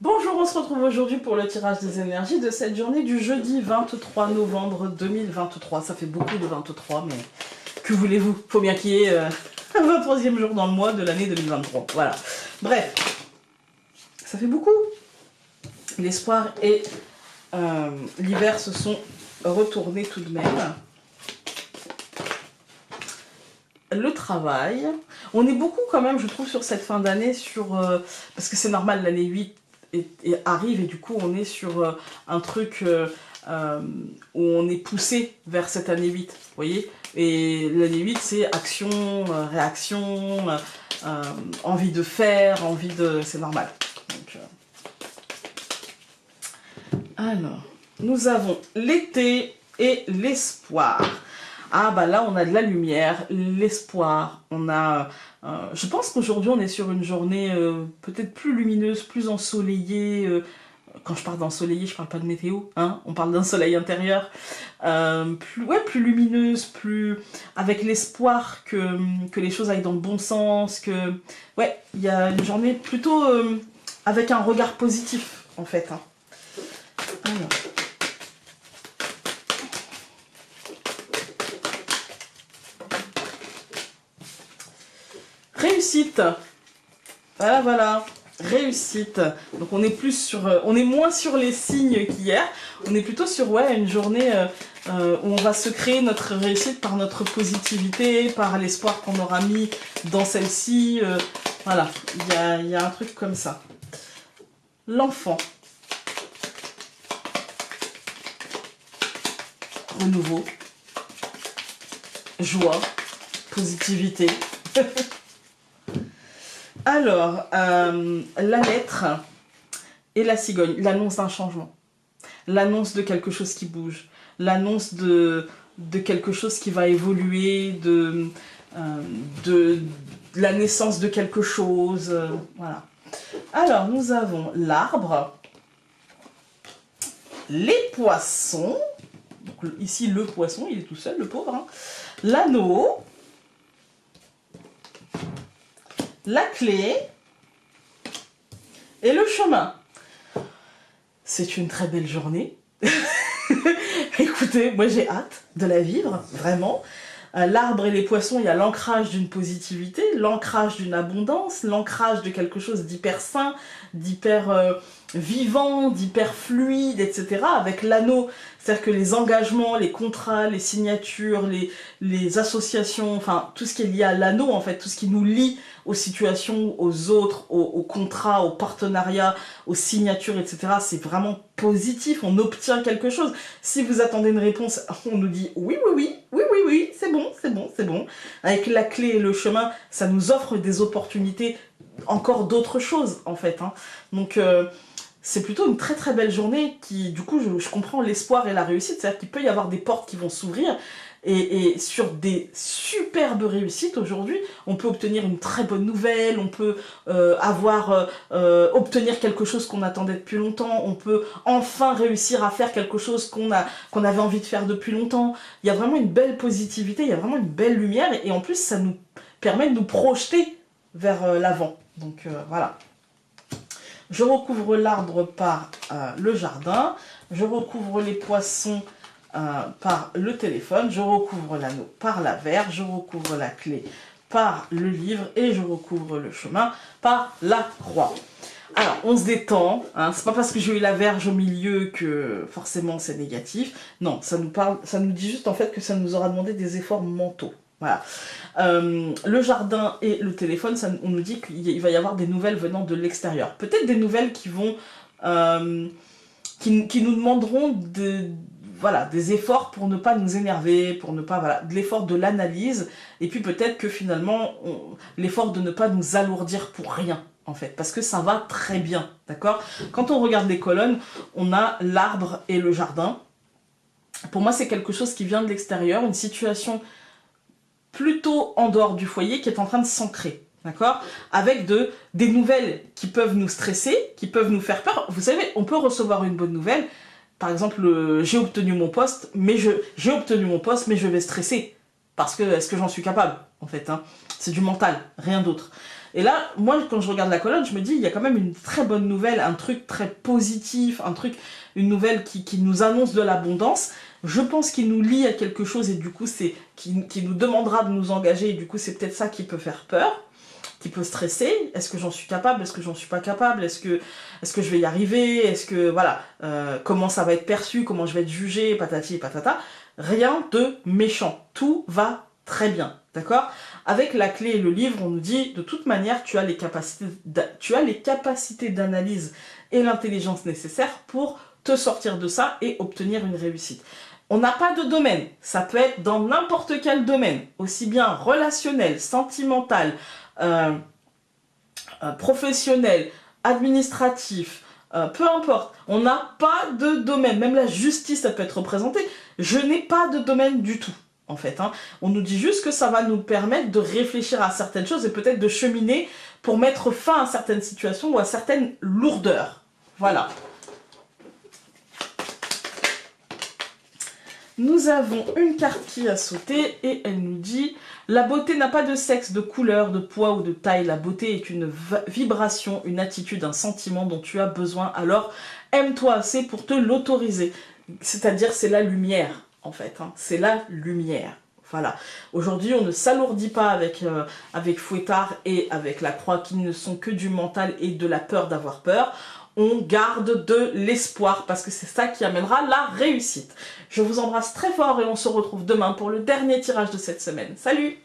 Bonjour, on se retrouve aujourd'hui pour le tirage des énergies de cette journée du jeudi 23 novembre 2023. Ça fait beaucoup de 23, mais que voulez-vous? Faut bien qu'il y ait un 23e jour dans le mois de l'année 2023. Voilà. Bref, ça fait beaucoup. L'espoir et l'hiver se sont retournés tout de même. Le travail. On est beaucoup quand même, je trouve, sur cette fin d'année, parce que c'est normal, l'année 8 arrive et du coup on est sur un truc où on est poussé vers cette année 8, vous voyez. Et l'année 8 c'est action, réaction, envie de faire, c'est normal. Donc, alors, nous avons l'été et l'espoir. Ah bah là on a de la lumière, l'espoir, on a... je pense qu'aujourd'hui on est sur une journée peut-être plus lumineuse, plus ensoleillée. Quand je parle d'ensoleillé, je parle pas de météo, hein, on parle d'un soleil intérieur. Plus lumineuse, plus avec l'espoir que les choses aillent dans le bon sens, ouais, il y a une journée plutôt avec un regard positif en fait. Hein. Alors. Réussite. Voilà. Réussite. Donc on est moins sur les signes qu'hier. On est plutôt sur une journée où on va se créer notre réussite par notre positivité, par l'espoir qu'on aura mis dans celle-ci. Voilà, il y a un truc comme ça. L'enfant. Renouveau. Joie. Positivité. Alors, la lettre et la cigogne, l'annonce d'un changement, l'annonce de quelque chose qui bouge, l'annonce de quelque chose qui va évoluer, de la naissance de quelque chose, voilà. Alors, nous avons l'arbre, les poissons, donc ici le poisson, il est tout seul, le pauvre, hein, l'anneau, la clé et le chemin. C'est une très belle journée. Écoutez, moi j'ai hâte de la vivre, vraiment. L'arbre et les poissons, il y a l'ancrage d'une positivité, l'ancrage d'une abondance, l'ancrage de quelque chose d'hyper sain, d'hyper vivant, d'hyper fluide, etc. Avec l'anneau, c'est-à-dire que les engagements, les contrats, les signatures, les associations, enfin tout ce qui est lié à l'anneau en fait, tout ce qui nous lie aux situations, aux autres, aux contrats, aux partenariats, aux signatures, etc. C'est vraiment positif, on obtient quelque chose. Si vous attendez une réponse, on nous dit oui, c'est bon. Avec la clé et le chemin, ça nous offre des opportunités, encore d'autres choses en fait. Hein. Donc c'est plutôt une très très belle journée qui, du coup, je comprends l'espoir et la réussite. C'est-à-dire qu'il peut y avoir des portes qui vont s'ouvrir et sur des superbes réussites aujourd'hui, on peut obtenir une très bonne nouvelle, on peut obtenir quelque chose qu'on attendait depuis longtemps, on peut enfin réussir à faire quelque chose qu'on avait envie de faire depuis longtemps. Il y a vraiment une belle positivité, il y a vraiment une belle lumière et en plus ça nous permet de nous projeter vers l'avant. Donc voilà. Je recouvre l'arbre par le jardin, je recouvre les poissons par le téléphone, je recouvre l'anneau par la verre, je recouvre la clé par le livre et je recouvre le chemin par la croix. Alors, on se détend, hein, c'est pas parce que j'ai eu la verge au milieu que forcément c'est négatif. Non, ça nous dit juste en fait que ça nous aura demandé des efforts mentaux. Voilà. Le jardin et le téléphone, on nous dit qu'il va y avoir des nouvelles venant de l'extérieur. Peut-être des nouvelles qui vont... qui nous demanderont des efforts pour ne pas nous énerver, pour ne pas... Voilà, de l'effort de l'analyse, et puis peut-être que finalement, l'effort de ne pas nous alourdir pour rien, en fait, parce que ça va très bien, d'accord? Quand on regarde les colonnes, on a l'arbre et le jardin. Pour moi, c'est quelque chose qui vient de l'extérieur, une situation plutôt en dehors du foyer qui est en train de s'ancrer. D'accord? Avec des nouvelles qui peuvent nous stresser, qui peuvent nous faire peur. Vous savez, on peut recevoir une bonne nouvelle. Par exemple, j'ai obtenu mon poste, mais je vais stresser. Parce que, est-ce que j'en suis capable, en fait, hein? C'est du mental, rien d'autre. Et là, moi, quand je regarde la colonne, je me dis, il y a quand même une très bonne nouvelle, un truc très positif, une nouvelle qui nous annonce de l'abondance. Je pense qu'il nous lie à quelque chose et du coup, qui nous demandera de nous engager et du coup, c'est peut-être ça qui peut faire peur, qui peut stresser. Est-ce que j'en suis capable? Est-ce que j'en suis pas capable? Est-ce que je vais y arriver? Est-ce que, voilà, comment ça va être perçu? Comment je vais être jugé? Patati et patata. Rien de méchant. Tout va très bien, d'accord? Avec la clé et le livre, on nous dit, de toute manière, tu as les capacités d'analyse et l'intelligence nécessaires pour te sortir de ça et obtenir une réussite. On n'a pas de domaine, ça peut être dans n'importe quel domaine, aussi bien relationnel, sentimental, professionnel, administratif, peu importe. On n'a pas de domaine, même la justice, ça peut être représenté. Je n'ai pas de domaine du tout, en fait. On nous dit juste que ça va nous permettre de réfléchir à certaines choses et peut-être de cheminer pour mettre fin à certaines situations ou à certaines lourdeurs. Voilà. Nous avons une carte qui a sauté et elle nous dit « La beauté n'a pas de sexe, de couleur, de poids ou de taille. La beauté est une vibration, une attitude, un sentiment dont tu as besoin. Alors aime-toi assez pour te l'autoriser. » C'est-à-dire c'est la lumière en fait. C'est la lumière. Voilà. Aujourd'hui, on ne s'alourdit pas avec Fouettard et avec la croix qui ne sont que du mental et de la peur d'avoir peur. On garde de l'espoir parce que c'est ça qui amènera la réussite. Je vous embrasse très fort et on se retrouve demain pour le dernier tirage de cette semaine. Salut!